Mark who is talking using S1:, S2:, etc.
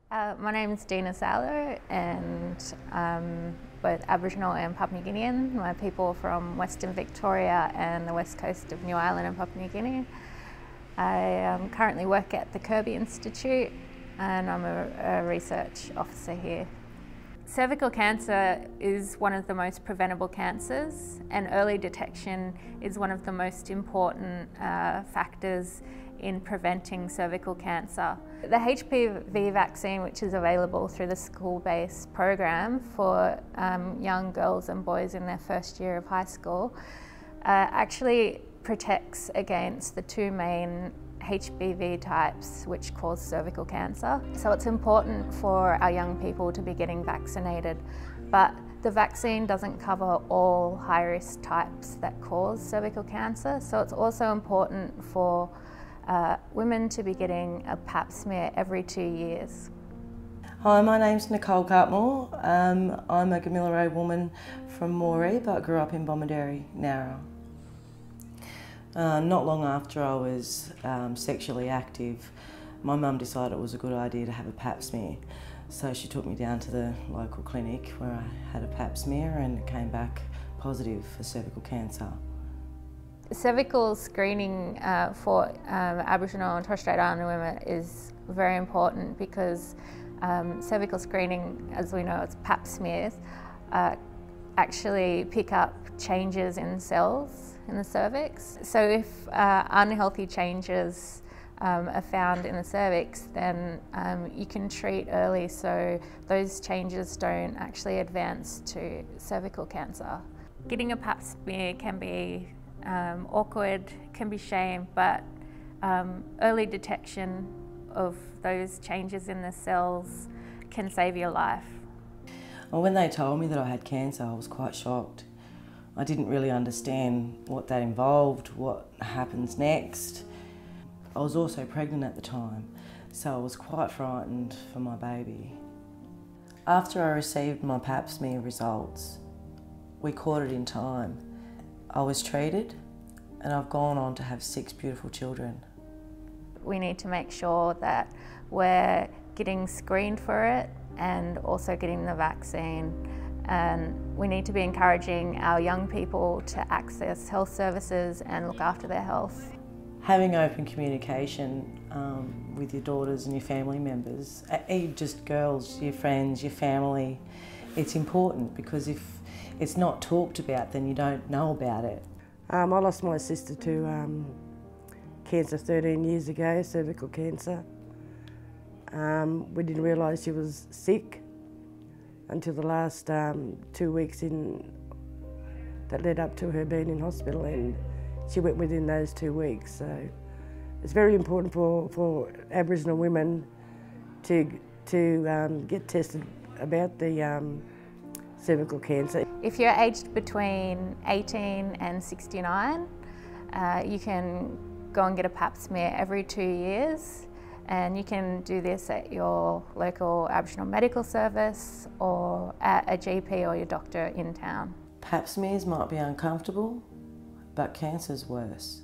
S1: My name is Dina Salo and I'm both Aboriginal and Papua New Guinean. My people are from Western Victoria and the west coast of New Ireland and Papua New Guinea. I currently work at the Kirby Institute and I'm a research officer here. Cervical cancer is one of the most preventable cancers, and early detection is one of the most important factors in preventing cervical cancer. The HPV vaccine, which is available through the school-based program for young girls and boys in their first year of high school, actually protects against the two main HPV types which cause cervical cancer. So it's important for our young people to be getting vaccinated, but the vaccine doesn't cover all high-risk types that cause cervical cancer. So it's also important for women to be getting a pap smear every 2 years.
S2: Hi, my name's Nicole Cartmore. I'm a Gamilaroi woman from Moree, but grew up in Bomaderry, Narra. Not long after I was sexually active, my mum decided it was a good idea to have a pap smear. So she took me down to the local clinic where I had a pap smear and it came back positive for cervical cancer.
S1: Cervical screening for Aboriginal and Torres Strait Islander women is very important because cervical screening, as we know, it's pap smears, actually pick up changes in cells in the cervix. So if unhealthy changes are found in the cervix, then you can treat early so those changes don't actually advance to cervical cancer. Getting a pap smear can be awkward, can be shame, but early detection of those changes in the cells can save your life.
S2: Well, when they told me that I had cancer, I was quite shocked. I didn't really understand what that involved, what happens next. I was also pregnant at the time, so I was quite frightened for my baby. After I received my pap smear results, we caught it in time. I was treated and I've gone on to have 6 beautiful children.
S1: We need to make sure that we're getting screened for it and also getting the vaccine. And we need to be encouraging our young people to access health services and look after their health.
S2: Having open communication with your daughters and your family members, just girls, your friends, your family, it's important because if it's not talked about, then you don't know about it.
S3: I lost my sister to cancer 13 years ago, cervical cancer. We didn't realise she was sick until the last 2 weeks that led up to her being in hospital, and she went within those 2 weeks. So it's very important for Aboriginal women to get tested about the cervical cancer.
S1: If you're aged between 18 and 69, you can go and get a pap smear every 2 years. And you can do this at your local Aboriginal medical service or at a GP or your doctor in town.
S2: Pap smears might be uncomfortable, but cancer's worse.